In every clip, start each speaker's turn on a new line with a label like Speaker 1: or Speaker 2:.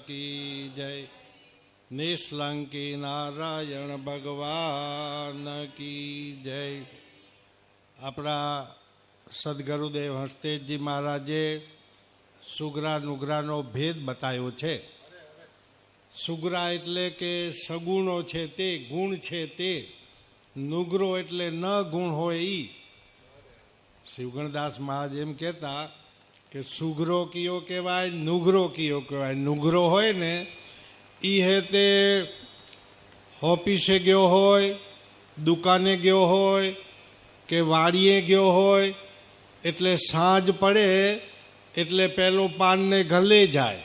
Speaker 1: કી જય. નિષ્કલંકી નારાયણ ભગવાન કી જય. આપણા સદગુરુદેવ હસ્તેજજી મહારાજે સુગરા નુગરાનો ભેદ બતાવ્યો છે. સુગરા એટલે કે સગુણો છે તે, ગુણ છે તે. નુગરો એટલે ન ગુણ હોય ઈ. શિવગણદાસ મહારાજ એમ કહેતા કે સુગરો કયો કહેવાય, નુગરો કયો કહેવાય. નુગરો હોય ને એ હે તે ઓફિસે ગયો હોય, દુકાને ગયો હોય કે વાડીએ ગયો હોય, એટલે સાંજ પડે એટલે પેલો પાનને ગલે જાય,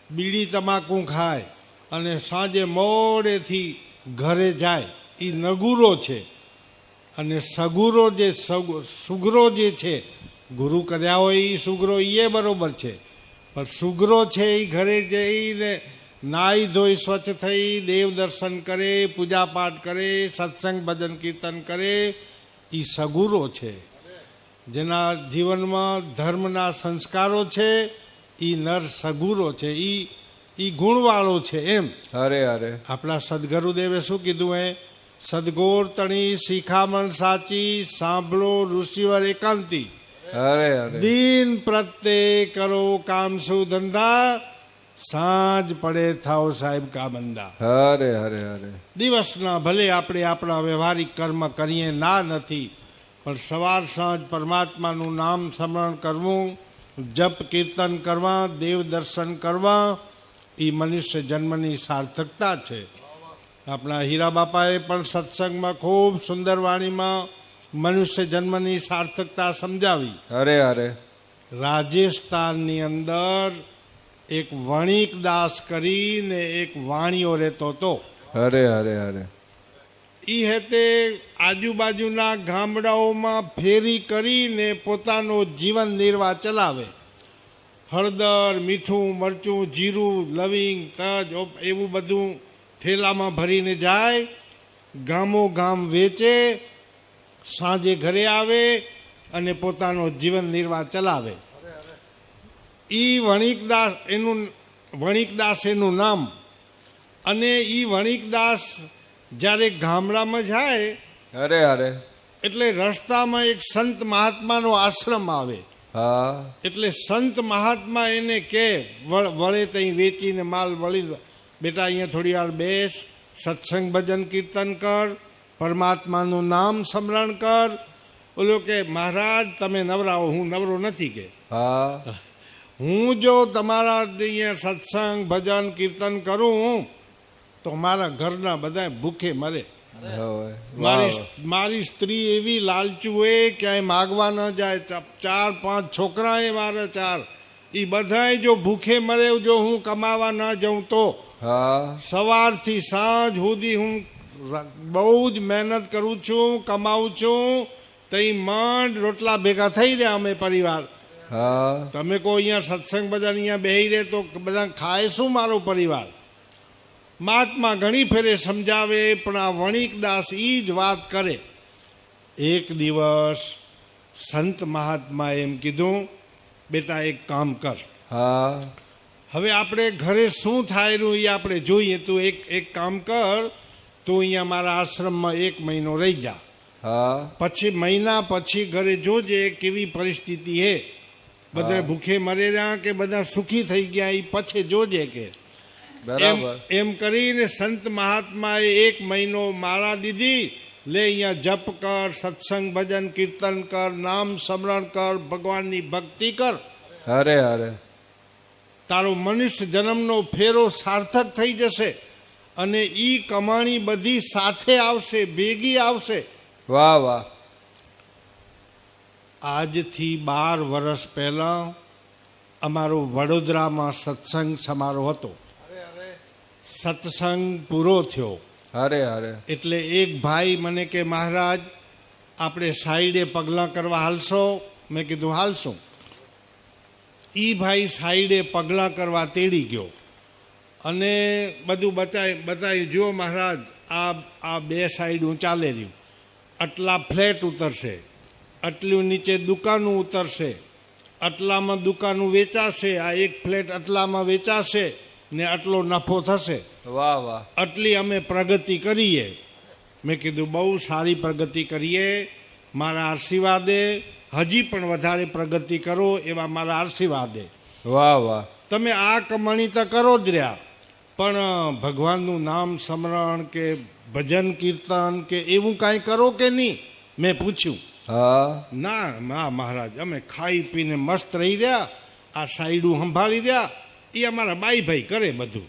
Speaker 1: બીડી તમાકુ ખાય અને સાંજે મોડેથી ઘરે જાય. એ નગુરો છે. અને સગુરો જે સુગરો જે છે, ગુરુ કર્યા હોય એ સુગરો એ બરોબર છે, પણ સુગરો છે એ ઘરે જઈને નાહી ધોઈ સ્વચ્છ થઈ દેવ દર્શન કરે, પૂજા પાઠ કરે, સત્સંગ ભજન કીર્તન કરે. એ સગુરો છે. જેના જીવનમાં ધર્મના સંસ્કારો છે એ નર સગુરો છે, એ ગુણવાળો છે. એમ
Speaker 2: અરે અરે
Speaker 1: આપણા સદગુરુદેવે શું કીધું હે? સદગોર તણી શિખામણ સાચી, સાંભળો ઋષિવર એકાંતી.
Speaker 2: અરે અરે
Speaker 1: દિન પ્રત્યે કરો કામ શું ધંધા, સાંજ પડે થાવ સાહેબ કા બંદા.
Speaker 2: અરે અરે અરે
Speaker 1: દિવસના ભલે આપણે આપણા વ્યવહારિક કર્મ કરીએ ના નથી, પણ સવાર સાંજ પરમાત્માનું નામ સ્મરણ કરવું, જપ કીર્તન કરવા, દેવ દર્શન કરવા, એ મનુષ્ય જન્મની સાર્થકતા છે. આપણા હીરા બાપાએ પણ સત્સંગમાં ખૂબ સુંદર વાણીમાં મનુષ્ય જન્મની સાર્થકતા સમજાવી.
Speaker 2: અરે અરે
Speaker 1: રાજસ્થાનની અંદર એક વણિક દાસ કરીને એક વાણિયો રહેતો હતો.
Speaker 2: અરે અરે અરે
Speaker 1: એ હેતે આજુબાજુના ગામડાઓમાં ફેરી કરીને પોતાનો જીવન નિર્વાહ ચલાવે. હળદર, મીઠું, મરચું, જીરું, લવિંગ, તજ એવું બધું થેલામાં ભરીને જાય, ગામો ગામ વેચે, સાંજે ઘરે આવે અને પોતાનો જીવન નિર્વાહ ચલાવે. એ વણિકદાસ એનું નામ. અને એ વણિકદાસ જ્યારે ગામડામાં જાય
Speaker 2: અરે અરે
Speaker 1: એટલે રસ્તામાં એક સંત મહાત્માનો આશ્રમ આવે.
Speaker 2: હા
Speaker 1: એટલે સંત મહાત્મા એને કે વળે ત્યાં વેચીને માલ વળી, બેટા અહીંયા થોડી વાર બેસ, સત્સંગ ભજન કીર્તન કર, પરમાત્માનું નામ સ્મરણ કર. ઓલો કે મહારાજ તમે નવરાવો, હું નવરો નથી. કે
Speaker 2: હા
Speaker 1: હું જો તમારા અહીંયા સત્સંગ ભજન કીર્તન કરું તો મારા ઘરના બધા ભૂખે મરે. મારી સ્ત્રી એવી લાલચુ હોય, ક્યાંય માગવા ન જાય. 4-5 છોકરા એ મારે 4, એ બધાય જો ભૂખે મરે જો હું કમાવા ન જાઉં તો. સવારથી સાંજ સુધી હું બહુ જ મહેનત કરું છું, કમાવું છું, તઈ માંડ રોટલા ભેગા થઈ રહ્યા અમે પરિવાર. તમે કહો અહીંયા સત્સંગ બધા અહીંયા બેહી રહે તો બધા ખાય શું મારો પરિવાર? મહાત્મા ઘણી ફેરે સમજાવે, પણ આ વણિકદાસ એ જ વાત કરે. એક દિવસ સંત મહાત્મા એમ કીધું, બેટા એક કામ કર. હવે આપણે ઘરે શું થાય રહ્યું એ આપણે જોઈએ. તું એક કામ કર, તું અહીંયા મારા આશ્રમમાં 1 મહિનો રહી જા. પછી મહિના પછી ઘરે જોજે કેવી પરિસ્થિતિ હે, બધા ભૂખે મરે રહ્યા કે બધા સુખી થઈ ગયા, એ પછી જોજે. કે એમ કરીને સંત મહાત્માએ 1 મહિનો માળા દીધી. લે અહીંયા જપ કર, સત્સંગ ભજન કીર્તન કર, નામ સ્મરણ કર, ભગવાનની ભક્તિ કર.
Speaker 2: અરે અરે
Speaker 1: તારો મનુષ્ય જન્મનો ફેરો સાર્થક થઈ જશે અને ઈ કમાણી બધી સાથે આવશે, ભેગી આવશે.
Speaker 2: વાહ વાહ.
Speaker 1: આજથી 12 વર્ષ પહેલા અમારો વડોદરામાં સત્સંગ સમારોહ હતો. સત્સંગ પૂરો થયો.
Speaker 2: અરે અરે
Speaker 1: એટલે એક ભાઈ મને કે મહારાજ આપણે સાઈડે પગલાં કરવા હાલશો? મેં કીધું હાલશું. એ ભાઈ સાઈડે પગલાં કરવા તેડી ગયો અને બધું બતાવી, જો મહારાજ આ 2 સાઈડ હું ચાલે રહ્યું. આટલા ફ્લેટ ઉતરશે, આટલું નીચે દુકાનો ઉતરશે, આટલામાં દુકાનો વેચાશે, આ એક ફ્લેટ આટલામાં વેચાશે ને આટલો નફો થશે,
Speaker 2: વાહ વાહ
Speaker 1: આટલી અમે પ્રગતિ કરીએ. મેં કીધું બહુ સારી પ્રગતિ કરીએ, મારા આશીર્વાદે હજી પણ વધારે પ્રગતિ કરો એવા મારા આશીર્વાદે.
Speaker 2: વાહ વાહ
Speaker 1: તમે આ કમાણી તો કરો જ રહ્યા, પણ ભગવાનનું નામ સ્મરણ કે ભજન કીર્તન કે એવું કાંઈ કરો કે નહીં? મેં પૂછ્યું.
Speaker 2: હા
Speaker 1: ના મહારાજ, અમે ખાઈ પીને મસ્ત રહી રહ્યા, આ સાઈડું સંભાળી રહ્યા, એ અમારા બાઈ ભાઈ કરે બધું,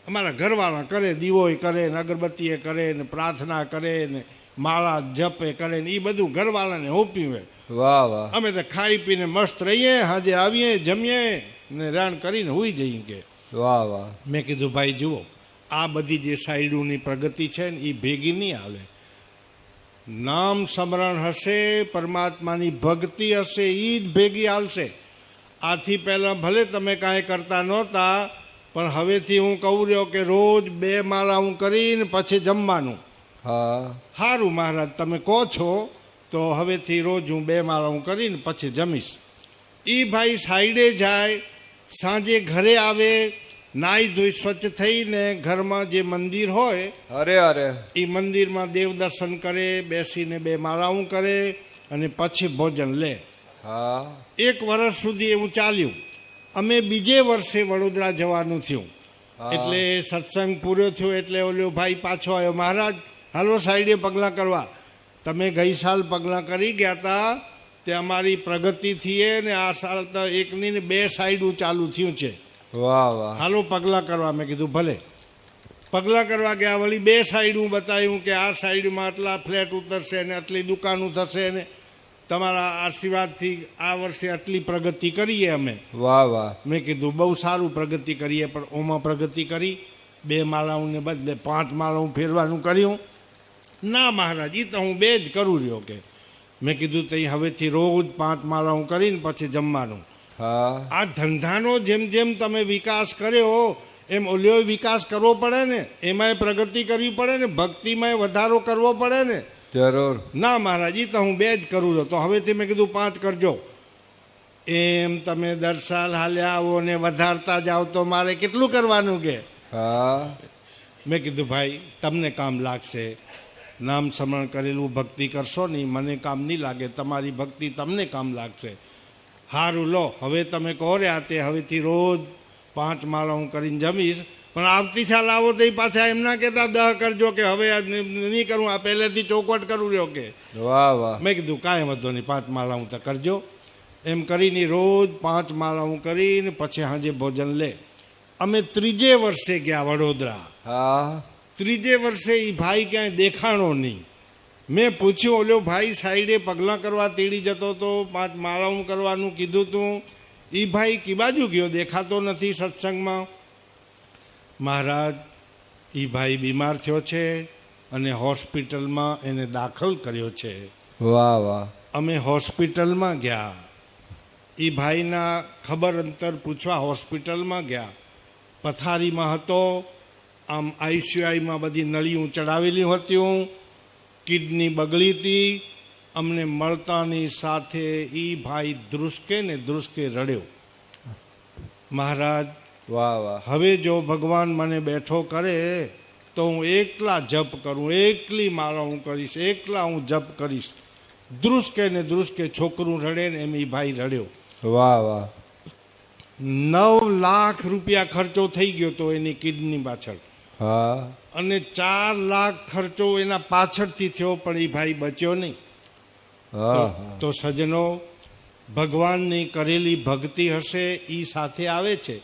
Speaker 1: અમારા ઘરવાળા કરે, દીવોય કરે ને અગરબત્તીએ કરે ને પ્રાર્થના કરે ને માળા જપે કરે ને એ બધું ઘરવાળાને હોપ્યું હોય.
Speaker 2: વાહ વાહ
Speaker 1: અમે તો ખાઈ પીને મસ્ત રહીએ, હાજે આવીએ, જમીએ ને રાણ કરીને હોઈ જઈએ કે.
Speaker 2: વાહ વાહ
Speaker 1: મેં કીધું ભાઈ જુઓ, આ બધી જે સાઈડોની પ્રગતિ છે ને એ ભેગી નહીં આવે. નામ સ્મરણ હશે, પરમાત્માની ભક્તિ હશે, એ જ ભેગી આવશે. આથી પહેલાં ભલે તમે કાંઈ કરતા નહોતા, પણ હવેથી હું કહું રહ્યો કે રોજ 2 માળા હું કરીને પછી જમવાનું.
Speaker 2: હા
Speaker 1: સારું મહારાજ, તમે કહો છો તો હવેથી રોજ હું 2 માળા હું કરીને પછી જમીશ. એ ભાઈ સાઈડે જાય, સાંજે ઘરે આવે, નાહી ધોઈ સ્વચ્છ થઈને ઘરમાં જે મંદિર હોય
Speaker 2: અરે અરે
Speaker 1: એ મંદિરમાં દેવ દર્શન કરે, બેસીને 2 માળાઓ કરે અને પછી ભોજન લે.
Speaker 2: હા
Speaker 1: 1 વર્ષ સુધી એવું ચાલ્યું. અમે બીજે વર્ષે વડોદરા જવાનું થયું, એટલે સત્સંગ પૂરો થયો એટલે ઓલો ભાઈ પાછો આવ્યો, મહારાજ હાલો સાઈડે પગલાં કરવા. તમે ગઈ સાલ પગલાં કરી ગયા હતા તે અમારી પ્રગતિ થઈએ ને આ સાલ તો એકની ને 2 સાઈડું ચાલુ થયું છે,
Speaker 2: વાહ વાહ
Speaker 1: હાલો પગલાં કરવા. મેં કીધું ભલે. પગલાં કરવા ગયા, વળી 2 સાઈડું બતાવ્યું કે આ સાઈડમાં આટલા ફ્લેટ ઉતરશે ને આટલી દુકાનો થશે ને તમારા આશીર્વાદથી આ વર્ષે આટલી પ્રગતિ કરીએ અમે.
Speaker 2: વાહ વાહ
Speaker 1: મેં કીધું બહુ સારું પ્રગતિ કરીએ, પણ ઓમાં પ્રગતિ કરી 2 માળાઓને બદલે 5 માળાઓ ફેરવાનું કર્યું. ના મહારાજ, એ તો હું 2 જ કરું રહ્યો કે. મેં કીધું તો હવેથી રોજ 5 માળાઓ કરીને પછી જમવાનું.
Speaker 2: હા
Speaker 1: આ ધંધાનો જેમ જેમ તમે વિકાસ કર્યો એમ ઓલ્યો વિકાસ કરવો પડે ને, એમાંય પ્રગતિ કરવી પડે ને, ભક્તિમાંય વધારો કરવો પડે ને.
Speaker 2: જરૂર
Speaker 1: ના મહારાજ, એ તો હું 2 જ કરું છું, તો હવેથી મેં કીધું 5 કરજો. એમ તમે દર સાલ હાલ્યા આવો ને વધારતા જાઓ તો મારે કેટલું કરવાનું કે.
Speaker 2: હા
Speaker 1: મેં કીધું ભાઈ તમને કામ લાગશે, નામ સ્મરણ કરેલું ભક્તિ કરશો નહીં, મને કામ નહીં લાગે, તમારી ભક્તિ તમને કામ લાગશે. સારું લો, હવે તમે કહો રહ્યા તે હવેથી રોજ 5 માળા હું કરીને જમીશ, પણ આવતી સાલ આવો તો પાછા એમ ના કહેતા 10 કરજો કે હવે નહીં કરું, આ પહેલેથી ચોખવટ કરું રહ્યો કે.
Speaker 2: વાહ વાહ
Speaker 1: મેં કીધું કાંઈ વાંધો નહીં, 5 માળા હું તો કરજો. એમ કરીને રોજ 5 માળા હું કરીને પછી સાંજે ભોજન લે. અમે 3જે વર્ષે ગયા વડોદરા.
Speaker 2: હા
Speaker 1: 3જે વર્ષે એ ભાઈ ક્યાંય દેખાણો નહીં. મેં પૂછ્યું, ઓલો ભાઈ સાઈડે પગલાં કરવા તેડી જતો હતો, 5 માળાઓ કરવાનું કીધું તું, એ ભાઈ કી બાજુ ગયો, દેખાતો નથી સત્સંગમાં. મહારાજ, એ ભાઈ બીમાર થયો છે અને હોસ્પિટલમાં એને દાખલ કર્યો છે.
Speaker 2: વાહ વાહ
Speaker 1: અમે હોસ્પિટલમાં ગયા, એ ભાઈના ખબર અંતર પૂછવા હોસ્પિટલમાં ગયા. પથારીમાં હતો, આમ આઈસીયુમાં બધી નળીઓ ચડાવેલી હતી, કિડની બગડી હતી. અમને મળતાની સાથે એ ભાઈ ધ્રુસકે ને ધ્રુસકે રડ્યો. મહારાજ,
Speaker 2: વાહ વાહ
Speaker 1: હવે જો ભગવાન મને બેઠો કરે તો હું એકલા જપ કરું, એકલી માળા હું કરીશ, એકલા હું જપ કરીશ. ધ્રુસકે ને ધ્રુસકે છોકરું રડે ને એમ એ ભાઈ રડ્યો.
Speaker 2: વાહ વાહ
Speaker 1: 9 લાખ રૂપિયા ખર્ચો થઈ ગયો તો એની કિડની પાછળ,
Speaker 2: હા
Speaker 1: અને 4 લાખ ખર્ચો એના પાછળથી થયો, પણ એ ભાઈ બચ્યો નહીં.
Speaker 2: હા
Speaker 1: તો સજ્જનો, ભગવાનની કરેલી ભક્તિ હશે એ સાથે આવે છે,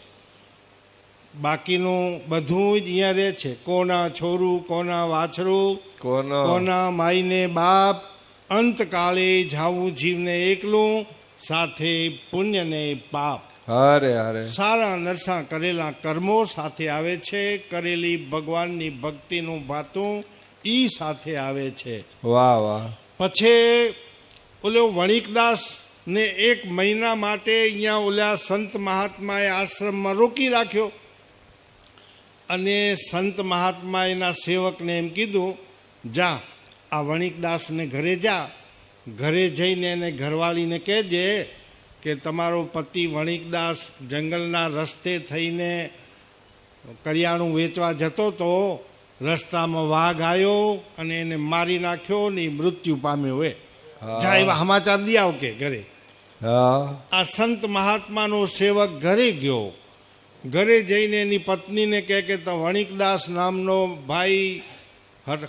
Speaker 1: બાકીનું બધું જ અહીંયા રહે છે. કોના છોરું, કોના વાછરું,
Speaker 2: કોનો
Speaker 1: કોના માઈને બાપ, અંતકાળે જાવું જીવને એકલું, સાથે પુણ્ય ને પાપ.
Speaker 2: અરે અરે
Speaker 1: સારા નરસા કરેલા કર્મો સાથે આવે છે, કરેલી ભગવાનની ભક્તિનું ભાતું એ સાથે આવે છે.
Speaker 2: વાહ વાહ
Speaker 1: પછી ઓલો વણિકદાસ ને 1 મહિના માટે અહીંયા ઓલા સંત મહાત્માએ આશ્રમમાં રોકી રાખ્યો, અને સંત મહાત્મા એના સેવકને એમ કીધું, જા આ વણિકદાસને ઘરે જા, ઘરે જઈને એને ઘરવાળીને કહેજે કે તમારો પતિ વણિકદાસ જંગલના રસ્તે થઈને કરિયાણું વેચવા જતો તો રસ્તામાં વાઘ આવ્યો અને એને મારી નાખ્યો ને ઈ મૃત્યુ પામ્યો. જા એવા સમાચાર દી આવ કે ઘરે. આ સંત મહાત્માનો સેવક ઘરે ગયો. ઘરે જઈને એની પત્નીને કહે કે વણિકદાસ નામનો ભાઈ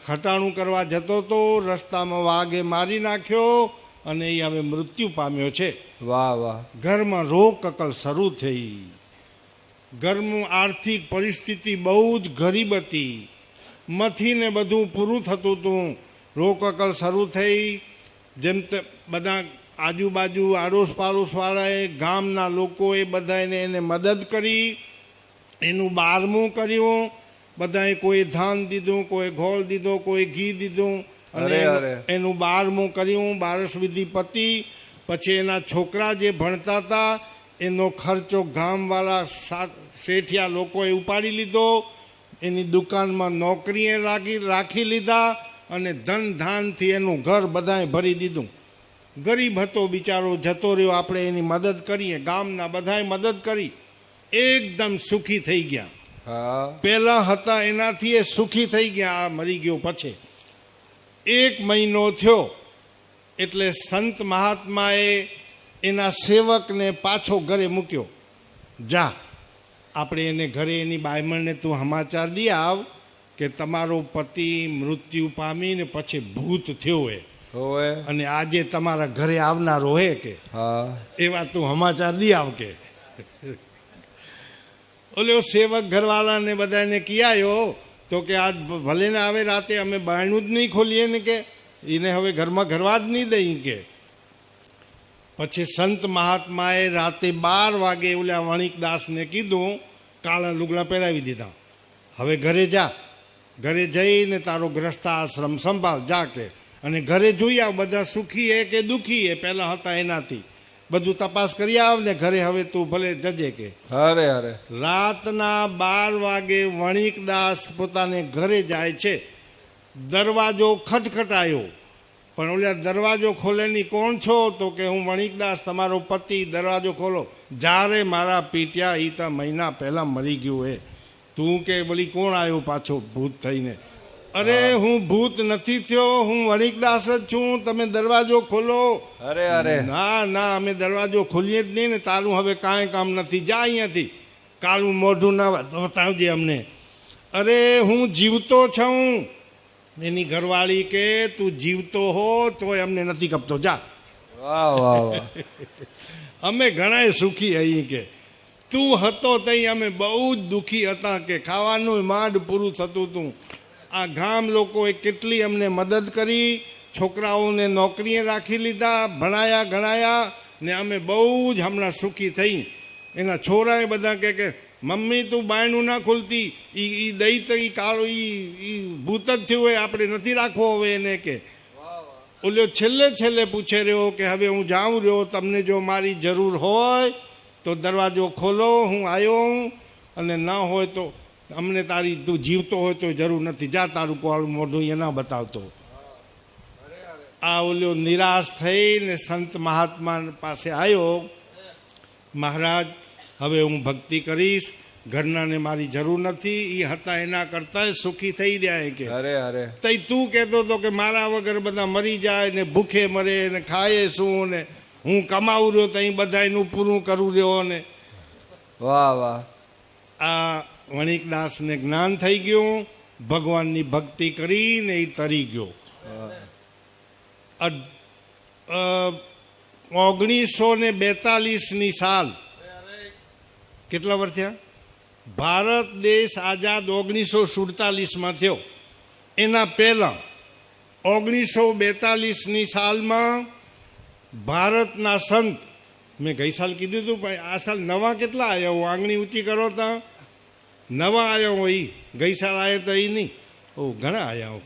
Speaker 1: ખટાણું કરવા જતો તો રસ્તામાં વાઘે મારી નાખ્યો અને એ હવે મૃત્યુ પામ્યો છે.
Speaker 2: વાહ વાહ.
Speaker 1: ઘરમાં રોકકલ શરૂ થઈ. ઘરનું આર્થિક પરિસ્થિતિ બહુ જ ગરીબ હતી. મથીને બધું પૂરું થતું હતું. રોકકલ શરૂ થઈ. જેમ તે બધા આજુબાજુ આડોશ પાડોશવાળાએ ગામના લોકોએ બધાને એને મદદ કરી. એનું 12મું કર્યું. બધાએ કોઈ ધાન દીધું, કોઈ ગોળ દીધો, કોઈ ઘી દીધું અને એનું 12મું કર્યું. બારસ વિધિ પતિ. પછી એના છોકરા જે ભણતા હતા એનો ખર્ચો ગામવાળા શેઠિયા લોકોએ ઉપાડી લીધો. એની દુકાનમાં નોકરીએ રાખી લીધા અને ધન ધાનથી એનું ઘર બધાએ ભરી દીધું. ગરીબ હતો બિચારો, જતો રહ્યો, આપણે એની મદદ કરીએ. ગામના બધાએ મદદ કરી. એકદમ સુખી થઈ ગયા. પહેલા હતા એનાથી એ સુખી થઈ ગયા. આ મરી ગયો પછી 1 મહિનો થયો એટલે સંત મહાત્માએ એના સેવકને પાછો ઘરે મૂક્યો. જા, આપણે એને ઘરે એની બાયમણને તું સમાચાર દી આવ કે તમારો પતિ મૃત્યુ પામીને પછી ભૂત થયો હોય અને આજે તમારા ઘરે આવનારો હે કે એવા તું સમાચાર દી આવ કે. ઓલો સેવક ઘરવાળાને બધાને કિયાયો તો કે આજ ભલે ને આવે રાતે અમે બાયણું જ નહીં ખોલીએ ને કે એને હવે ઘરમાં ઘરવા જ નહીં દઈ કે. પછી સંત મહાત્માએ રાતે 12 વાગે ઓલા વણિકદાસને કીધું, કાળા લુગડા પહેરાવી દીધા. હવે ઘરે જા, ઘરે જઈને તારો ગ્રસ્તાશ્રમ સંભાળ જા કે. અને ઘરે જોઈ આવ બધા સુખી હે કે દુઃખી હે, પહેલાં હતા એનાથી બધું તપાસ કરી આવ ને ઘરે હવે તું ભલે જજે કે.
Speaker 2: અરે અરે.
Speaker 1: રાતના 12 વાગે વણિકદાસ પોતાને ઘરે જાય છે. દરવાજો ખટખટાયો પણ ઓલા દરવાજો ખોલે નહીં. કોણ છો? તો કે હું વણિકદાસ તમારો પતિ. દરવાજો ખોલો. જ્યારે મારા પીટ્યા એ તો મહિના પહેલાં મરી ગયું હે. તું કે બોલી કોણ આવ્યો પાછો ભૂત થઈને? અરે હું ભૂત નથી થયો, હું વણિકદાસ જ છું, તમે દરવાજો ખોલો.
Speaker 2: અરે અરે.
Speaker 1: ના ના, અમે દરવાજો ખોલીએ જ નહીં ને, તારું હવે કાંઈ કામ નથી, જા અહીંયાથી. કાળું મોઢું ના બતાવજે અમને. અરે હું જીવતો છું. એની ઘરવાળી કે તું જીવતો હો તોય અમને નથી કપતો, જા.
Speaker 2: વાહ વાહ વાહ.
Speaker 1: અમે ઘણાય સુખી અહીં કે. તું હતો તઈ અમે બહુ જ દુઃખી હતા કે ખાવાનું માંડ પૂરું થતું હતું. આ ગામ લોકોએ કેટલી અમને મદદ કરી. છોકરાઓને નોકરીએ રાખી લીધા, ભણાયા ગણાયા ને અમે બહુ જ હમણાં સુખી થઈ. એના છોરાએ બધા કે મમ્મી તું બાયણું ના ખોલતી, એ દઈ તો એ કાળો એ ભૂત જ થયું હોય, આપણે નથી રાખવો હવે એને કે. ઓલો છેલ્લે પૂછે રહ્યો કે હવે હું જાઉં રહ્યો, તમને જો મારી જરૂર હોય તો દરવાજો ખોલો, હું આવ્યો હું, અને ના હોય તો અમને તારી તું જીવતો હોય તો જરૂર નથી, જા તારું કોળું મોઢું એ ના બતાવતો. આ ઓલો નિરાશ થઈને સંત મહાત્મા પાસે આવ્યો. મહારાજ હવે હું ભક્તિ કરીશ, ઘરનાને મારી જરૂર નથી, એ હતા એના કરતાં સુખી થઈ રહ્યા કે.
Speaker 2: અરે અરે.
Speaker 1: તઈ તું કહેતો હતો કે મારા વગર બધા મરી જાય ને ભૂખે મરે ને ખાય શું ને હું કમાવું રહ્યો તો અહીં બધા એનું પૂરું કરું રહ્યો ને.
Speaker 2: વાહ વાહ.
Speaker 1: આ વણિકદાસને જ્ઞાન થઈ ગયું. ભગવાનની ભક્તિ કરીને એ તરી ગયો. 1942ની સાલ, કેટલા વર્ષ થયા? ભારત દેશ આઝાદ 1947માં થયો. એના પહેલાં 1942ની સાલમાં ભારતના સંત, મેં ગઈ સાલ કીધું હતું પણ આ સાલ નવા કેટલા આવ્યા હો? આંગળી ઊંચી કરો ત્યાં નવા આવ્યા હો. એ ગઈ સાલ આવ્યા તો એ નહીં, ઓ ઘણા આવ્યા હો.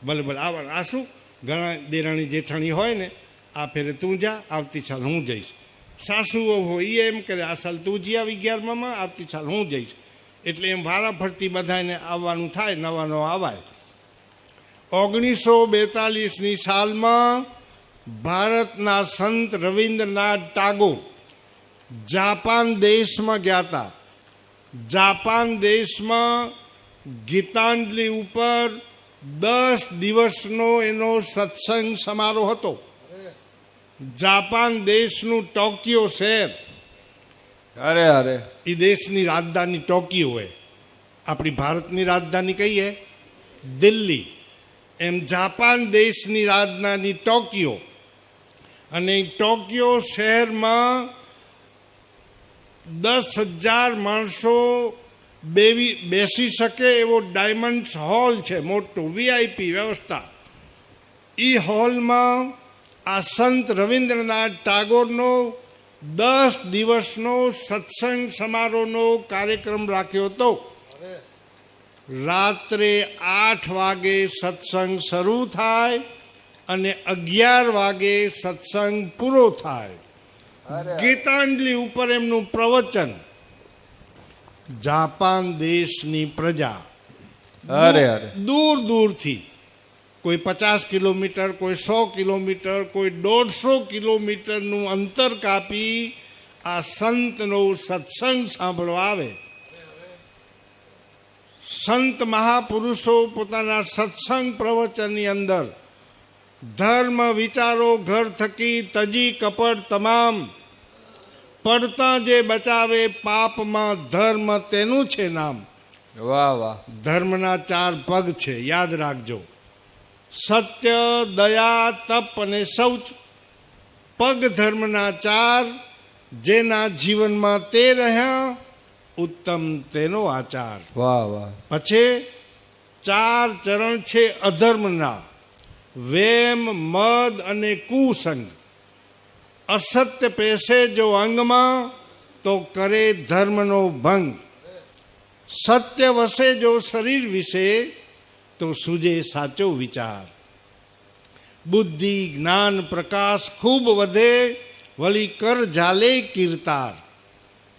Speaker 1: ભલે ભલે આવવાનું. આ શું ઘણા દેરાણી જેઠાણી હોય ને, આ ફેરે તું જા, આવતી સાલ હું જઈશ. સાસુઓ હોય એ એમ કરે આ સાલ તું જી આવી 11માં, આવતી સાલ હું જઈશ. એટલે એમ વારા ફરતી બધાને આવવાનું થાય, નવા નવા આવાય. 1942ની સાલમાં ભારતના સંત રવિન્દ્રનાથ ટાગોર જાપાન દેશમાં ગયા હતા. જાપાન દેશમાં ગીતાંજલિ ઉપર 10 દિવસનો એનો સત્સંગ સમારોહ હતો. જાપાન દેશનું ટોક્યો શહેર,
Speaker 2: અરે અરે
Speaker 1: એ દેશની રાજધાની ટોક્યો હોય. આપણી ભારતની રાજધાની કઈ હે? દિલ્હી. એમ જાપાન દેશની રાજધાની ટોક્યો. અને ટોક્યો શહેરમાં 10,000 માણસો બેસી શકે એવો ડાયમંડ હોલ છે, મોટો VIP વ્યવસ્થા. એ હોલમાં આ સંત રવિન્દ્રનાથ ટાગોરનો 10 દિવસનો સત્સંગ સમારોહનો કાર્યક્રમ રાખ્યો હતો. રાત્રે 8 વાગે સત્સંગ શરૂ થાય અને 11 વાગે સત્સંગ પૂરો થાય. ગીતાંજલિ ઉપર એમનું પ્રવચન. જાપાન દેશની પ્રજા
Speaker 2: અરે અરે
Speaker 1: દૂર દૂરથી, કોઈ 50 કિલોમીટર, કોઈ 100 કિલોમીટર, કોઈ 150 કિલોમીટરનું અંતર કાપી આ સંતનો સત્સંગ સાંભળવા આવે. સંત મહાપુરુષો પોતાના સત્સંગ પ્રવચનની અંદર ધર્મ વિચારો ઘર થકી તજી કપટ તમામ, પડતા જે બચાવે પાપમાં ધર્મ તેનું છે નામ.
Speaker 2: વાહ વાહ.
Speaker 1: ધર્મના 4 પગ છે, યાદ રાખજો. સત્ય, દયા, તપ અને શૌચ. પગ ધર્મના 4, જેના જીવનમાં તે રહ્યા ઉત્તમ તેનો આચાર.
Speaker 2: વાહ વાહ.
Speaker 1: પછી 4 ચરણ છે અધર્મના: વેમ, મદ અને કુસંગ. અસત્ય પેશે જો અંગમાં તો કરે ધર્મનો ભંગ. સત્ય વસે જો શરીર વિશે તો સૂજે સાચો વિચાર. બુદ્ધિ, જ્ઞાન, પ્રકાશ ખૂબ વધે, વળી કર ઝાલે કીર્તાર.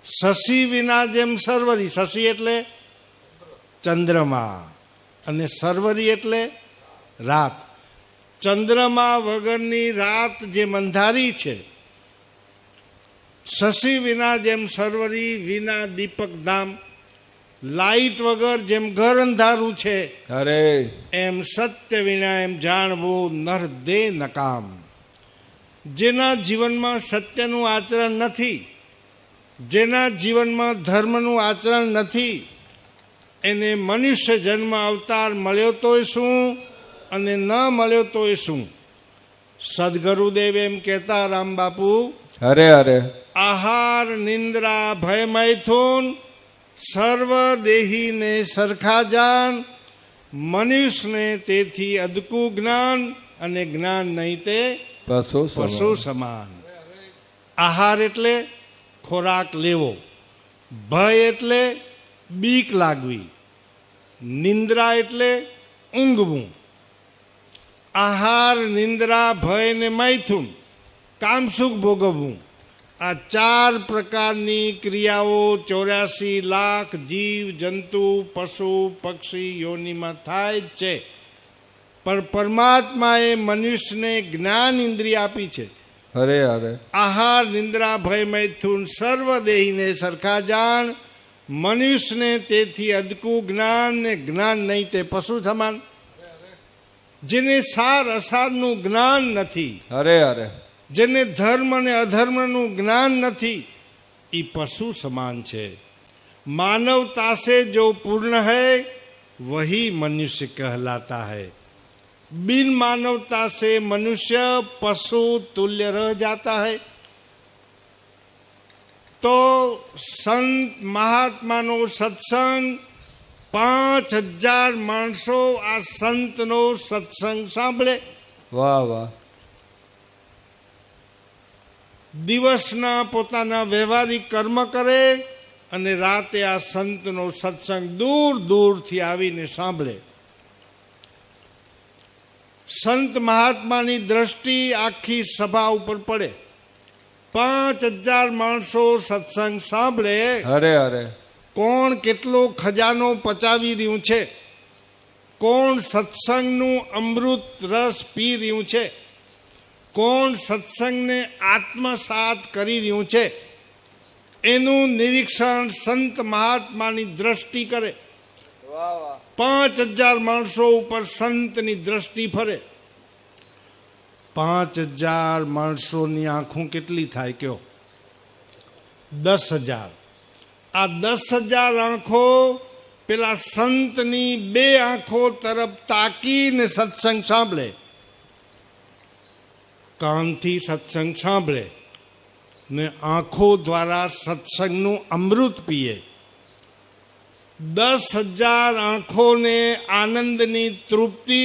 Speaker 1: શશી વિના જેમ સર્વરી. શશી એટલે ચંદ્રમા અને સર્વરી એટલે રાત. ચંદ્રમા વગરની રાત જે અંધારી છે, શશી વિના જેમ સર્વરી, વિના દીપક ધામ. લાઈટ વગર જેમ ઘર અંધારું છે,
Speaker 2: અરે
Speaker 1: એમ સત્ય વિના એમ જાણવું નર દે નકામ. જેના જીવનમાં સત્યનું આચરણ નથી, જેના જીવનમાં ધર્મનું આચરણ નથી, એને મનુષ્ય જન્મ અવતાર મળ્યો તોય શું અને ન મળ્યો તોય શું. સદગુરુદેવ એમ કહેતા, રામ બાપુ,
Speaker 2: અરે અરે
Speaker 1: આહાર, નિંદ્રા, ભય, મૈથુન સર્વ દેહીને સરખા જાણ. મનુષ્યને તેથી અદકું જ્ઞાન, અને જ્ઞાન નહીં તે પશુ સમાન. આહાર એટલે ખોરાક લેવો, ભય એટલે બીક લાગવી, નિંદ્રા એટલે ઊંઘવું. આહાર, નિંદ્રા, ભય ને મૈથુન, કામસુખ ભોગવવું. આ 4 પ્રકારની ક્રિયાઓ 84 લાખ જીવ જંતુ પશુ પક્ષી યોનિમાં થાય જ છે. પણ પરમાત્માએ મનુષ્યને જ્ઞાન ઇન્દ્રિય આપી છે.
Speaker 2: અરે અરે
Speaker 1: આહાર, નિંદ્રા, ભય, મૈથુન સર્વ દેહીને સરખા જાણ. મનુષ્યને તેથી અદકું જ્ઞાન, ને જ્ઞાન નહીં તે પશુ સમાન. જેને સાર અસારનું જ્ઞાન નથી,
Speaker 2: અરે અરે
Speaker 1: જેને ધર્મ અને અધર્મનું જ્ઞાન નથી, એ પશુ સમાન છે. માનવતા से जो पूर्ण है वही मनुष्य कहलाता है. बिन मानवता से मनुष्य पशु तुल्य रह जाता है. तो संत महात्माનો સત્સંગ 5,000 માણસો આ સંતનો સત્સંગ સાંભળે.
Speaker 2: વાહ વાહ.
Speaker 1: દિવસના પોતાના વ્યવહારિક કર્મ કરે અને રાતે આ સંતનો સત્સંગ દૂર દૂરથી આવીને સાંભળે. સંત મહાત્માની દ્રષ્ટિ આખી સભા ઉપર પડે. 5,000 માણસો સત્સંગ સાંભળે.
Speaker 2: અરે અરે
Speaker 1: કોણ કેટલો ખજાનો પચાવી રહ્યું છે, કોણ સત્સંગનું અમૃત રસ પી રહ્યું છે, કોણ સત્સંગને આત્મસાત કરી રહ્યું છે, એનું નિરીક્ષણ સંત મહાત્માની દ્રષ્ટિ કરે. 5000 માણસો ઉપર સંતની દ્રષ્ટિ ફરે. 5000 માણસોની આંખો કેટલી થાય કયો? 10,000. આ 10,000 આંખો પેલા સંતની 2 આંખો તરફ તાકીને સત્સંગ સાંભળે, કાનથી સત્સંગ સાંભળે ને આંખો દ્વારા સત્સંગનું અમૃત પીએ. 10,000 આંખોને આનંદની તૃપ્તિ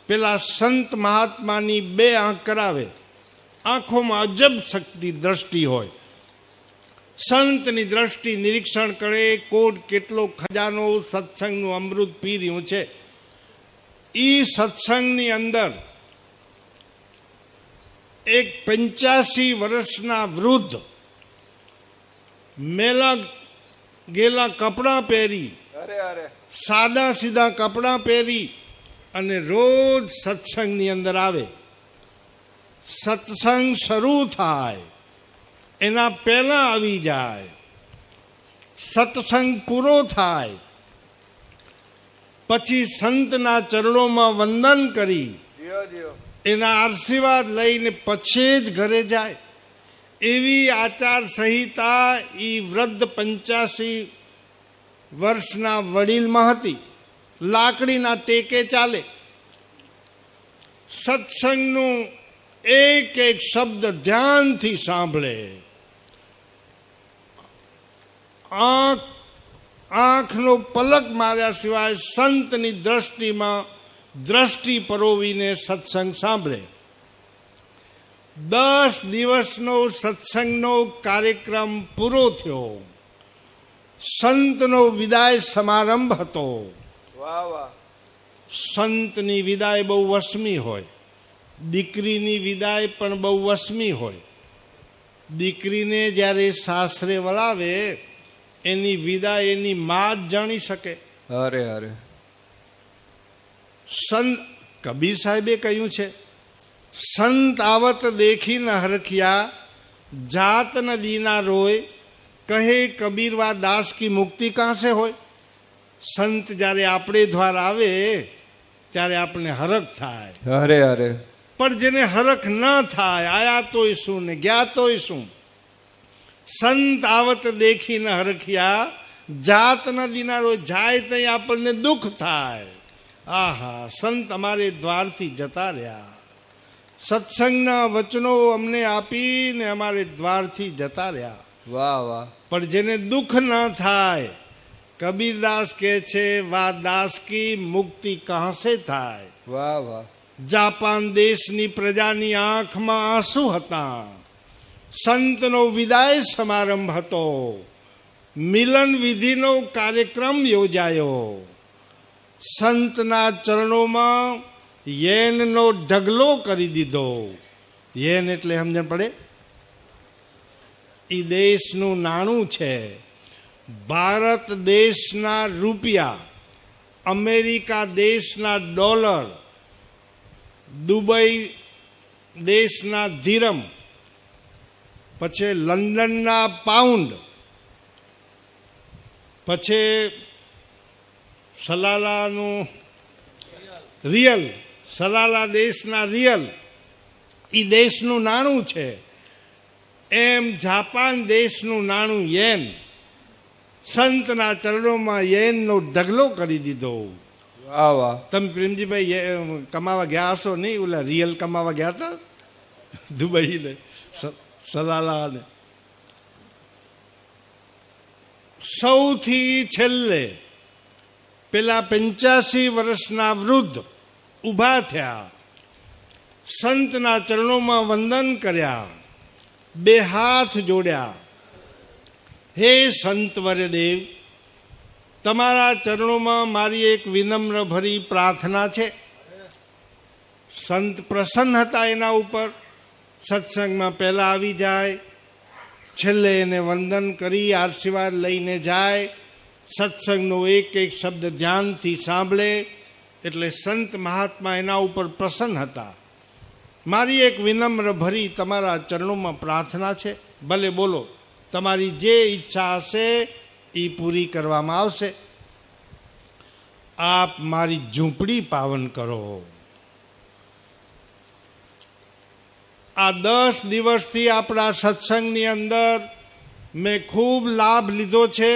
Speaker 1: પેલા સંત મહાત્માની 2 આંખ કરાવે. આંખોમાં અજબ શક્તિ દ્રષ્ટિ હોય. સંતની દ્રષ્ટિ નિરીક્ષણ કરે, કોટ કેટલો ખજાનો સત્સંગનું અમૃત પી રહ્યું છે. એ સત્સંગની અંદર એક 85 વર્ષના વૃદ્ધ મેલા ગેલા કપડાં પહેરી, સાદા સીધા કપડાં પહેરી અને રોજ સત્સંગની અંદર આવે. સત્સંગ શરૂ થાય એના પહેલા આવી જાય. સત્સંગ પૂરો થાય પછી સંતના ચરણોમાં વંદન કરી એના આશીર્વાદ લઈને પછી જ ઘરે જાય. એવી આચાર સંહિતા એ વૃદ્ધ 85 વર્ષના વડીલમાં હતી. લાકડીના ટેકે ચાલે. સત્સંગનું એક એક શબ્દ ધ્યાનથી સાંભળે. આંખનો પલક માર્યા સિવાય સંતની દ્રષ્ટિમાં દ્રષ્ટિ પરોવીને સત્સંગ સાંભળે. 10 દિવસનો સત્સંગનો કાર્યક્રમ પૂરો થયો. સંતનો વિદાય સમારંભ હતો. સંતની વિદાય બહુ વસમી હોય, દીકરીની વિદાય પણ બહુ વસમી હોય. દીકરીને જ્યારે સાસરે વળાવે એની વિદાય એની મા જ જાણી શકે.
Speaker 2: અરે અરે,
Speaker 1: સંત કબીર સાહેબે કહ્યું છે, સંત આવત દેખી ન હરખિયા, જાત ન દીના રોય, કહે કબીરવા દાસ કી મુક્તિ કાં સે હોય. સંત જ્યારે આપણે દ્વાર આવે ત્યારે આપણે હરખ થાય.
Speaker 2: અરે અરે,
Speaker 1: પણ જેને હરખ ન થાય, આયા તોય શું ને ગયા તોય શું. સંત આવત દેખી ન હરખિયા, જાત ન દીના રોય, જાય ત્યાં આપણને દુઃખ થાય. આહા, સંત અમારે દ્વારથી જતા રહ્યા. સત્સંગના વચનો અમને આપીને અમારે દ્વારથી જતા રહ્યા.
Speaker 2: વાહ વાહ.
Speaker 1: પણ જેને દુઃખ ન થાય, કબીરદાસ કહે છે, વા દાસ કી મુક્તિ કહા સે થાય.
Speaker 2: વાહ વાહ.
Speaker 1: જાપાન દેશની પ્રજાની આંખમાં આંસુ હતા. સંતનો વિદાય સમારંભ હતો. મિલન વિધિનો કાર્યક્રમ યોજાયો. સંતના ચરણોમાં યેનનો ઢગલો કરી દીધો. યેન એટલે સમજણ પડે? એ દેશનું નાણું છે. ભારત દેશના રૂપિયા, અમેરિકા દેશના ડોલર, દુબઈ દેશના ધીરમ, પછી લંડનના પાઉન્ડ, પછી સલાલાનું રિયલ, સલાલા દેશના રિયલ, એ દેશનું નાણું છે. એમ જાપાન દેશનું નાણું યેન. સંતના ચરણોમાં યેનનો ઢગલો કરી દીધો.
Speaker 2: વાહ વાહ.
Speaker 1: તમે પ્રેમજીભાઈ કમાવા ગયા હશો નહીં? ઓલા રિયલ કમાવા ગયા હતા દુબઈ ને સલાલા ને. સૌથી છેલ્લે પેલા 85 વર્ષના વૃદ્ધ ઊભા થયા. સંતના ચરણોમાં વંદન કર્યા, 2 હાથ જોડ્યા. હે સંત વરદેવ, તમારા ચરણોમાં મારી એક વિનમ્ર ભરી પ્રાર્થના છે. સંત પ્રસન્ન હતા એના ઉપર. સત્સંગમાં પહેલાં આવી જાય, છેલ્લે એને વંદન કરી આશીર્વાદ લઈને જાય. સત્સંગનો એક એક શબ્દ ધ્યાનથી સાંભળે. એટલે સંત મહાત્મા એના ઉપર પ્રસન્ન હતા. મારી એક વિનમ્ર ભરી તમારા ચરણોમાં પ્રાર્થના છે. ભલે બોલો, તમારી જે ઈચ્છા હશે એ પૂરી કરવામાં આવશે. આપ મારી ઝૂંપડી પાવન કરો. આ 10 દિવસથી આપણા સત્સંગની અંદર મેં ખૂબ લાભ લીધો છે,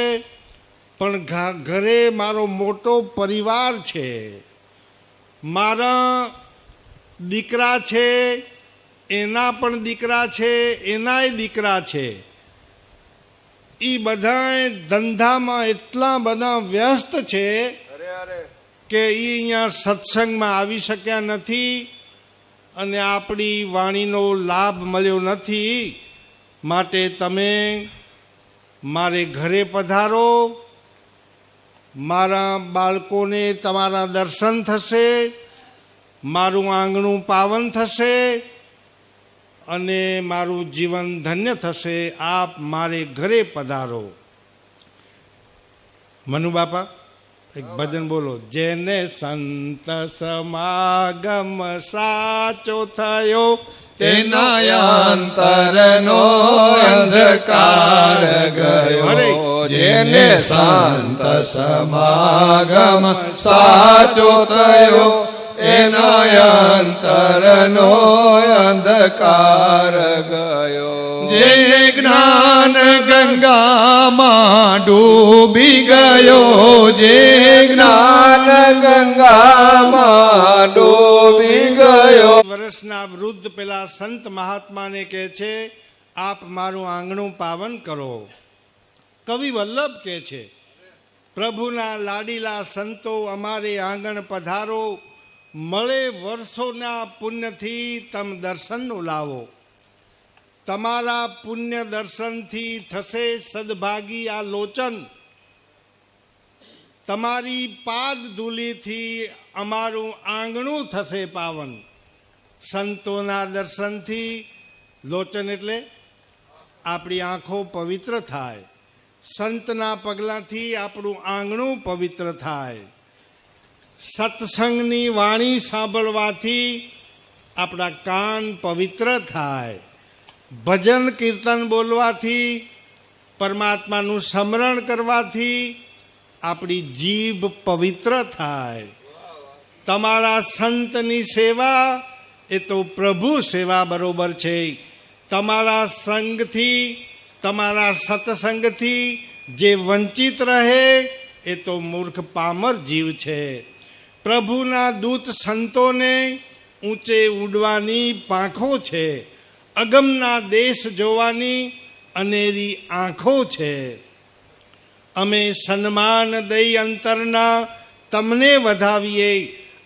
Speaker 1: પણ ઘરે મારો મોટો પરિવાર છે. મારા દીકરા છે, એના પણ દીકરા છે, એનાય દીકરા છે. એ બધાય ધંધામાં એટલા બધા વ્યસ્ત છે કે એ અહીંયા સત્સંગમાં આવી શક્યા નથી અને આપણી વાણીનો લાભ મળ્યો નથી. માટે તમે મારે ઘરે પધારો. મારા બાળકોને તમારા દર્શન થશે, મારું આંગણું પાવન થશે અને મારું જીવન ધન્ય થશે. આપ મારે ઘરે પધારો. મનુ બાપા એક ભજન બોલો. જેને સંત સમાગમ સાચો થયો,
Speaker 3: તેના અંતરનો અંધકાર ગયો. જેને સંત સમાગમ સાચો થયો, એના અંતરનો અંધકાર ગયો. જે જ્ઞાન ગંગામાં ડૂબી ગયો, જે જ્ઞાન ગંગામાં ડૂબી ગયો.
Speaker 1: વર્ષના વૃદ્ધ પેલા સંત મહાત્માને કહે છે, આપ મારું આંગણું પાવન કરો. કવિ વલ્લભ કહે છે, પ્રભુના લાડીલા સંતો અમારે આંગણ પધારો, મળે વર્ષોના પુણ્યથી તમ દર્શનનો લાવો. તમારા પુણ્ય દર્શનથી થશે સદભાગી આ લોચન, તમારી પાદ ધૂલીથી અમારું આંગણું થશે પાવન. સંતોના દર્શનથી, લોચન એટલે આપણી આંખો પવિત્ર થાય. સંતના પગલાંથી આપણું આંગણું પવિત્ર થાય. સત્સંગની વાણી સાંભળવાથી આપણા કાન પવિત્ર થાય. ભજન કીર્તન બોલવાથી, પરમાત્માનું સ્મરણ કરવાથી આપણી જીભ પવિત્ર થાય. તમારા સંતની સેવા એ તો પ્રભુ સેવા બરોબર છે. તમારા સંગથી, તમારા સત્સંગથી જે વંચિત રહે એ તો મૂર્ખ પામર જીવ છે. પ્રભુના દૂત સંતોને ઊંચે ઉડવાની પાંખો છે, અગમના દેશ જોવાની અનેરી આંખો છે. અમે સન્માન દઈ અંતરના તમને વધાવીએ,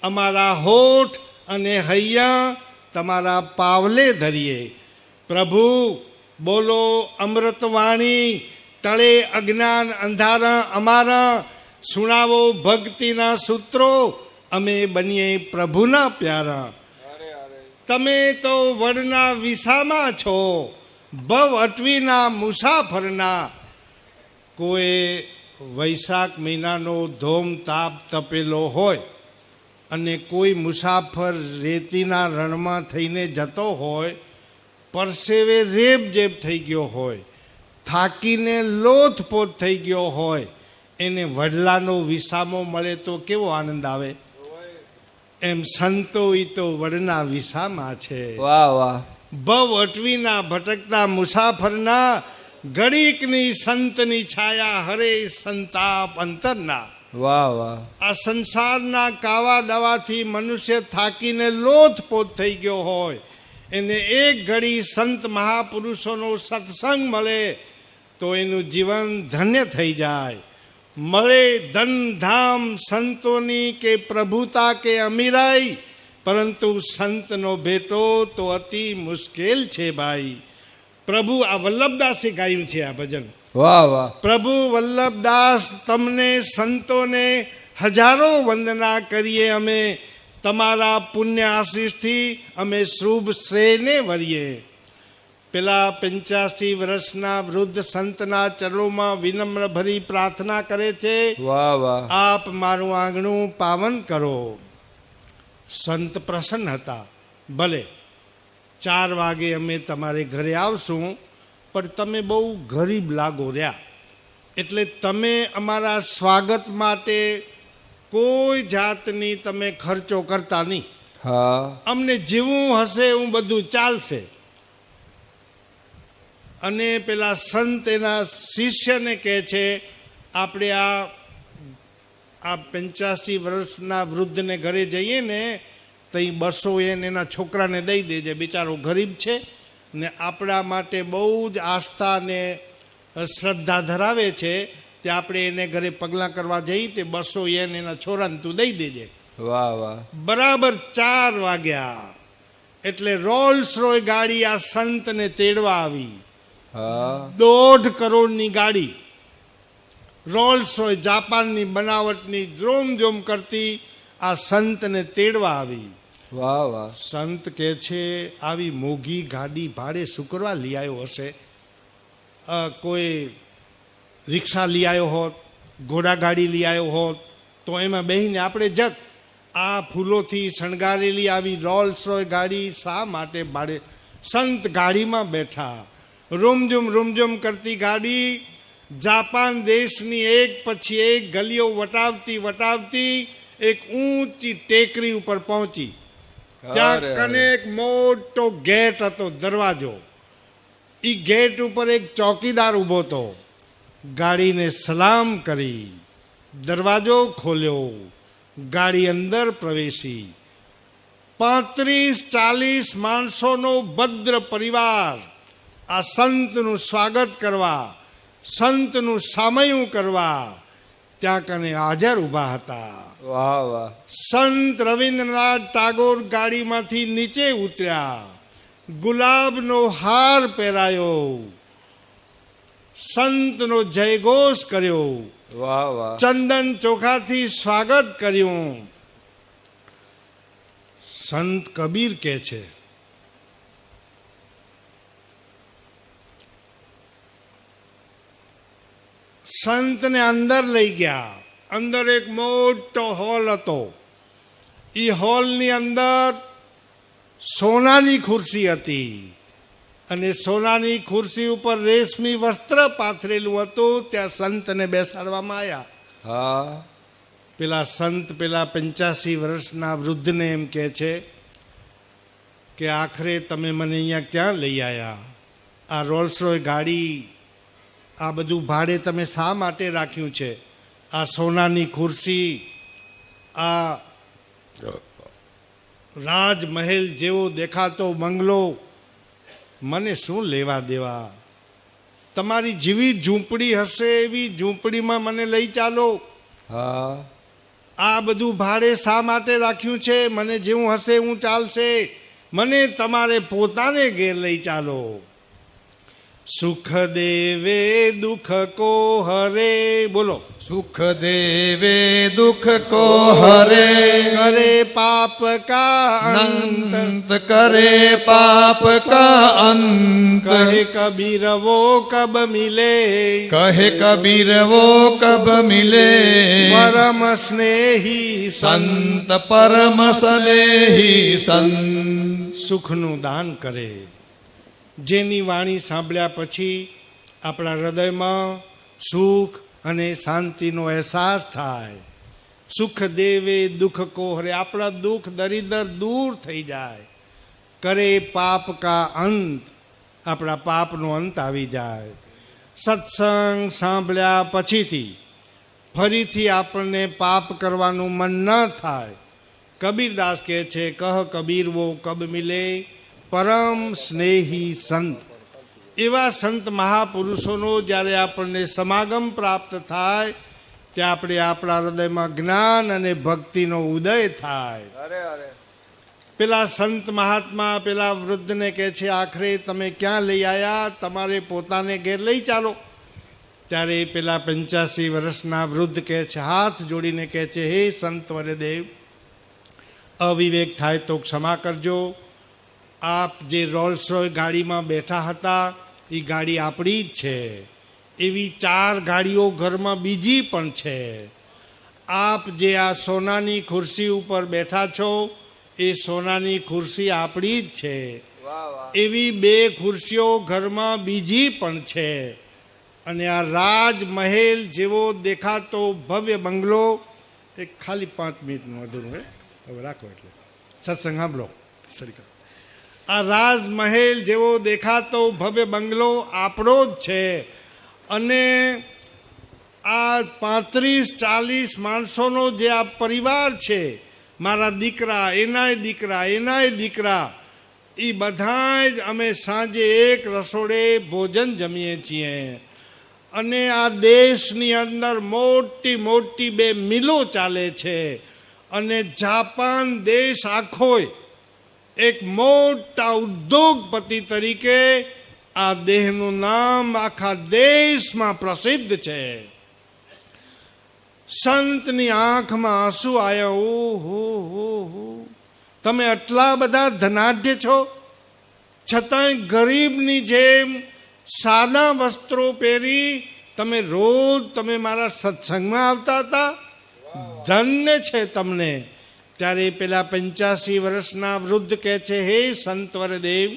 Speaker 1: અમારા હોઠ અને હૈયા તમારા પાવલે ધરીએ. પ્રભુ બોલો અમૃતવાણી, તળે અજ્ઞાન અંધારા અમારા, સુણાવો ભક્તિના સૂત્રો, અમે બનીએ પ્રભુના પ્યારા. તમે તો વડના વિસામાં છો, ભવ અટવીના મુસાફરના. કોઈ વૈશાખ મહિનાનો ધોમ તાપ તપેલો હોય અને કોઈ મુસાફર રેતીના રણમાં થઈને જતો હોય, પરસેવે રેબ જેબ થઈ ગયો હોય, થાકીને લોથપોથ થઈ ગયો હોય, એને વડલાનો વિસામો મળે તો કેવો આનંદ આવે. એમ સંતો ઈ તો વડના વિસામાં છે.
Speaker 2: વાહ વાહ.
Speaker 1: ભવ અટવીના ભટકતા મુસાફરના, ઘડીકની સંતની છાયા હરે સંતાપ અંતરના.
Speaker 2: વાહ વાહ.
Speaker 1: આ સંસારના કાવા દવાથી મનુષ્ય થાકીને લોથપોથ થઈ ગયો હોય, એને એક ઘડી સંત મહાપુરુષોનો સત્સંગ મળે તો એનું જીવન ધન્ય થઈ જાય. મળે ધન ધામ સંતોની કે પ્રભુતા કે અમીરાઈ, પરંતુ સંતનો ભેટો તો અતિ મુશ્કેલ છે ભાઈ. પ્રભુ આ વલ્લભદાસે ગાયું છે આ ભજન.
Speaker 2: વાહ વાહ.
Speaker 1: પ્રભુ વલ્લભદાસ તમને સંતોને હજારો વંદના કરીએ અમે, તમારા પુણ્ય આશીષથી અમે શુભ શ્રેયને વરીએ. પેલા 85 વર્ષના વૃદ્ધ સંતના ચરણોમાં વિનમ્ર ભરી પ્રાર્થના કરે છે,
Speaker 2: વાહ વાહ.
Speaker 1: આપ મારું આંગણું પાવન કરો. સંત પ્રસન્ન હતા. ભલે 4 વાગે અમે તમારે ઘરે આવશું, પણ તમે બહુ ગરીબ લાગો રહ્યા, એટલે તમે અમારા સ્વાગત માટે કોઈ જાતની તમે ખર્ચો કરતા નહીં.
Speaker 2: હા
Speaker 1: અમને જેવું હશે એવું બધું ચાલશે. અને પેલા સંત એના શિષ્યને કહે છે, આપણે આ 85 વર્ષના વૃદ્ધને ઘરે જઈએ ને તો એ 200 એના છોકરાને દઈ દેજે, બિચારો ગરીબ છે ને આપણા માટે બહુ જ આસ્થા ને શ્રદ્ધા ધરાવે છે, તે આપણે એને ઘરે પગલાં કરવા જઈએ તે 200 એના છોરાને તું દઈ દેજે.
Speaker 2: વાહ વાહ.
Speaker 1: બરાબર 4 વાગ્યા એટલે રોલ્સ રોય ગાડી આ સંતને તેડવા આવી.
Speaker 2: હા
Speaker 1: 1.5 કરોડની ગાડી રોલ્સ રોય જાપાનની બનાવટની જોમ કરતી આ સંતને તેડવા આવી.
Speaker 2: વાહ વાહ.
Speaker 1: સંત કહે છે, આવી મોંઘી ગાડી ભાડે શું કરવા લઈ આવ્યો હશે? કોઈ રિક્ષા લઈ આવ્યો હોત, ઘોડા ગાડી લઈ આવ્યો હોત તો એમાં બેસીને આપણે જત. આ ફૂલોથી શણગારેલી આવી રોલ્સ રોય ગાડી શા માટે ભાડે? સંત ગાડીમાં બેઠા, રૂમઝુમ કરતી ગાડી જાપાન દેશની એક પછી એક ગલીઓ વટાવતી એક ઊંચી ટેકરી ઉપર પહોંચી. ત્યાં કને એક મોટો ગેટ હતો, દરવાજો. એ ગેટ ઉપર એક ચોકીદાર ઊભો હતો. ગાડીને સલામ કરી, દરવાજો ખોલ્યો, ગાડી અંદર પ્રવેશી. 35-40 માણસોનો ભદ્ર પરિવાર આ સંતનું સ્વાગત કરવા, સંતનું સામયું કરવા ત્યાં કને હાજર ઊભા હતા.
Speaker 2: વાહ વાહ.
Speaker 1: સંત રવિન્દ્રનાથ ટાગોર ગાડીમાંથી નીચે ઉતર્યા, ગુલાબનો હાર પહેરાયો, સંતનો જયઘોષ કર્યો,
Speaker 2: વાહ વાહ.
Speaker 1: ચંદન ચોખાથી સ્વાગત કર્યું. સંત કબીર કહે છે, સંતને અંદર લઈ ગયા. અંદર એક મોટો હોલ હતો. એ હોલની અંદર સોનાની ખુરશી હતી અને સોનાની ખુરશી ઉપર રેશમી વસ્ત્ર પાથરેલું હતું. ત્યાં સંતને બેસાડવામાં આવ્યા.
Speaker 2: હા
Speaker 1: પેલા સંત પેલા 85 વર્ષના વૃદ્ધને એમ કહે છે કે આખરે તમે મને અહીંયા ક્યાં લઈ આવ્યા? આ રોલ્સ રોય ગાડી, આ બધું ભાડે તમે શા માટે રાખ્યું છે? આ સોનાની ખુરશી, આ રાજમહેલ જેવો દેખાતો બંગલો, મને શું લેવા દેવા? તમારી જેવી ઝૂંપડી હશે એવી ઝૂંપડીમાં મને લઈ ચાલો.
Speaker 2: હા
Speaker 1: આ બધું ભાડે શા માટે રાખ્યું છે? મને જેવું હશે એવું ચાલશે, મને તમારે પોતાને ઘેર લઈ ચાલો. સુખ દેવે દુઃખ કો હરે, બોલો.
Speaker 3: સુખ દેવે દુઃખ કો હરે,
Speaker 1: કરે પાપ કા અંત,
Speaker 3: અંત કરે પાપ કા અંત.
Speaker 1: કહે કબીર વો કબ મિલે,
Speaker 3: કહે કબીર વો કબ મિલે.
Speaker 1: પરમ સ્નેહી
Speaker 3: સંત પરમ સ્નેહી સંત.
Speaker 1: સુખનું દાન કરે. જેની વાણી સાંભળ્યા પછી આપણા હૃદયમાં સુખ અને શાંતિનો અહેસાસ થાય. સુખ દેવે દુઃખ કો હરે, આપણા દુઃખ દરિદ્ર દૂર થઈ જાય. કરે પાપ કા અંત, આપણા પાપનો અંત આવી જાય. સત્સંગ સાંભળ્યા પછીથી ફરીથી આપણને પાપ કરવાનું મન ન થાય. કબીરદાસ કહે છે, કહ કબીર વો કબ મિલે, પરમ સ્નેહી સંત. એવા સંત મહાપુરુષોનો જ્યારે આપણને સમાગમ પ્રાપ્ત થાય ત્યાં આપણે આપણા હૃદયમાં જ્ઞાન અને ભક્તિનો ઉદય થાય. પેલા સંત મહાત્મા પેલા વૃદ્ધને કહે છે, આખરે તમે ક્યાં લઈ આવ્યા? તમારે પોતાને ઘેર લઈ ચાલો. ત્યારે પેલા 85 વર્ષના વૃદ્ધ કહે છે, હાથ જોડીને કહે છે, હે સંત વરદેવ, અવિવેક થાય તો ક્ષમા કરજો. આપ જે રોલ્સ રોય ગાડીમાં બેઠા હતા એ ગાડી આપણી જ છે. એવી 4 ગાડીઓ ઘરમાં બીજી પણ છે. આપ જે આ સોનાની ખુરશી ઉપર બેઠા છો એ સોનાની ખુરશી આપણી જ છે.
Speaker 2: વાહ વાહ
Speaker 1: એવી 2 ખુરશીઓ ઘરમાં બીજી પણ છે. અને આ રાજમહેલ જેવો દેખાતો ભવ્ય બંગલો, એક ખાલી 5 મિનિટનું અધૂરું હે, હવે રાખો એટલે સત્સંગ સાંભળો. આ રાજમહેલ જેવો દેખાતો ભવ્ય બંગલો આપણો જ છે. અને આ 35-40 માણસોનો જે આ પરિવાર છે, મારા દીકરા, એનાય દીકરા, એ બધાય જ અમે સાંજે એક રસોડે ભોજન જમીએ છીએ. અને આ દેશની અંદર મોટી મોટી 2 મિલો ચાલે છે. અને જાપાન દેશ આખોય એક મોટા ઉદ્યોગપતિ તરીકે આ દેહનું નામ આખા દેશમાં પ્રસિદ્ધ છે. સંતની આંખમાં આંસુ આવ્યા. ઓહો, તમે આટલા બધા ધનાઢ્ય છો, છતાંય ગરીબની જેમ સાદા વસ્ત્રો પહેરી તમે મારા સત્સંગમાં આવતા હતા. ધન્ય છે તમને. ત્યારે પેલા 85 વર્ષના વૃદ્ધ કહે છે, હે સંતવરદેવ,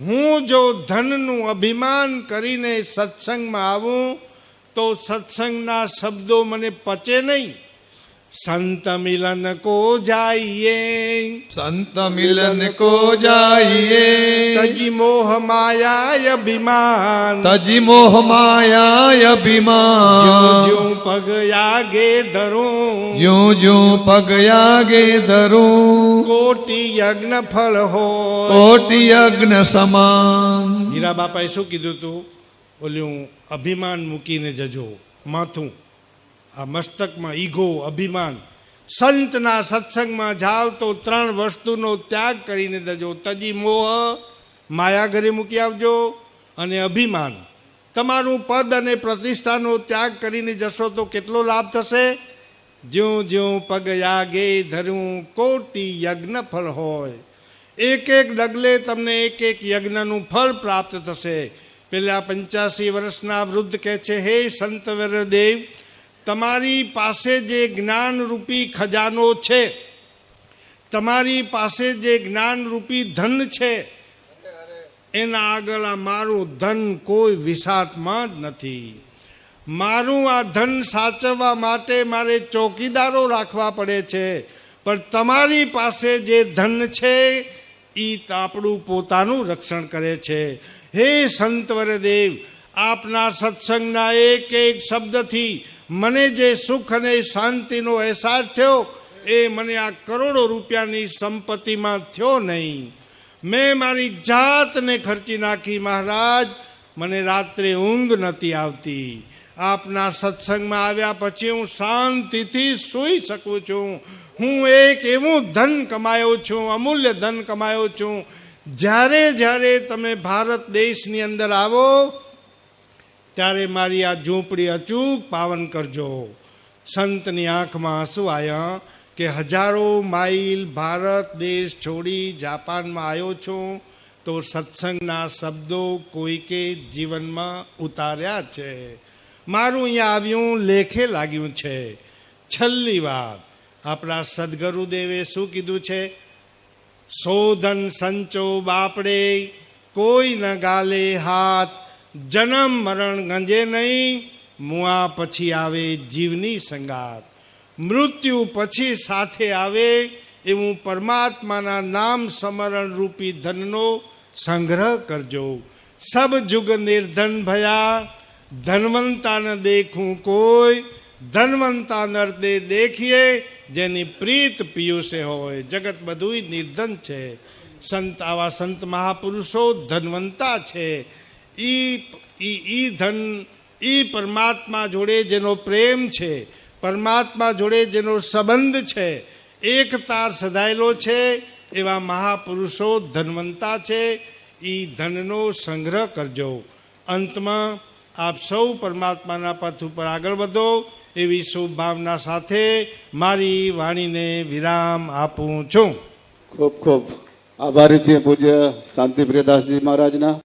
Speaker 1: હું જો ધનનું અભિમાન કરીને સત્સંગમાં આવું તો સત્સંગના શબ્દો મને પચે નહીં. સંત મિલન કો જાઈએ,
Speaker 3: સંત મિલન કો જાઈએ,
Speaker 1: તજી મોહ માયા અભિમાન,
Speaker 3: તજી મોહ માયા અભિમાન,
Speaker 1: જ્યું જ્યું પગ આગે ધરું,
Speaker 3: જ્યું જ્યું પગ આગે ધરું,
Speaker 1: કોટી યજ્ઞ ફળ હોય,
Speaker 3: કોટી યજ્ઞ સમાન.
Speaker 1: હીરા બાપાએ શું કીધું તું? ઓલું અભિમાન મૂકીને જજો માથું, આ મસ્તકમાં ઈગો, અભિમાન. સંતના સત્સંગમાં જાઓ તો 3 વસ્તુનો ત્યાગ કરીને જજો. તજી મોહ માયા ઘરે મૂકી આવજો, અને અભિમાન. તમારું પદ અને પ્રતિષ્ઠાનો ત્યાગ કરીને જશો તો કેટલો લાભ થશે? જ્યું જ્યું પગ આગે ધરું, કોટી યજ્ઞ ફળ હોય. એક ડગલે તમને એક યજ્ઞનું ફળ પ્રાપ્ત થશે. પેલા 85 વર્ષના વૃદ્ધ કહે છે, હે સંતવરદેવ, તમારી પાસે જે જ્ઞાનરૂપી ખજાનો છે, તમારી પાસે જે જ્ઞાનરૂપી ધન છે, એના આગળ આ મારું ધન કોઈ વિસાતમાં જ નથી. મારું આ ધન સાચવવા માટે મારે ચોકીદારો રાખવા પડે છે. પણ તમારી પાસે જે ધન છે એ આપણું પોતાનું રક્ષણ કરે છે. હે સંતવરદેવ, આપના સત્સંગના એક શબ્દથી મને જે સુખ અને શાંતિનો અહેસાસ થયો, એ મને આ કરોડો રૂપિયાની સંપત્તિમાં થયો નહીં. મેં મારી જાતને ખર્ચી નાખી મહારાજ, મને રાત્રે ઊંઘ નથી આવતી. આપના સત્સંગમાં આવ્યા પછી હું શાંતિથી સૂઈ શકું છું. હું એક એવું ધન કમાયો છું, અમૂલ્ય ધન કમાયો છું. જ્યારે તમે ભારત દેશની અંદર આવો ત્યારે મારી આ ઝૂંપડી અચૂક પાવન કરજો. સંતની આંખમાં આંસુ આવ્યા કે 1000 માઇલ ભારત દેશ છોડી જાપાનમાં આવ્યો છું તો સત્સંગના શબ્દો કોઈકે જીવનમાં ઉતાર્યા છે. મારું અહીંયા આવ્યું લેખે લાગ્યું છે. છેલ્લી વાત, આપણા સદગુરુદેવે શું કીધું છે? શોધન સંચો બાપડે, કોઈ ન ગાલે હાથ, જન્મ મરણ ગંજે નહીં, મુઆ પછી આવે જીવની સંગાત. મૃત્યુ પછી સાથે આવે એવું પરમાત્માના નામ સ્મરણ રૂપી ધનનો સંગ્રહ કરજો. સબ જુગ નિર્ધન ભયા, ધનવંતા ન દેખું કોઈ, ધનવંતા નરદે દેખીએ, જેની પ્રીત પિયુષે હોય. જગત બધું નિર્ધન છે. આવા સંત મહાપુરુષો ધનવંતા છે. ઈ ધન, ઈ પરમાત્મા જોડે જેનો પ્રેમ છે, પરમાત્મા જોડે જેનો સંબંધ છે, એક તાર સધાયેલો છે, એવા મહાપુરુષો ધનવંતા છે. ઈ ધનનો સંગ્રહ કરજો. અંતમાં આપ સૌ પરમાત્માના પથ ઉપર આગળ વધો એવી શુભ ભાવના સાથે મારી વાણીને વિરામ આપું છું.
Speaker 4: ખૂબ ખૂબ આભારી છીએ પૂજ્ય શાંતિપ્રિયદાસજી મહારાજના.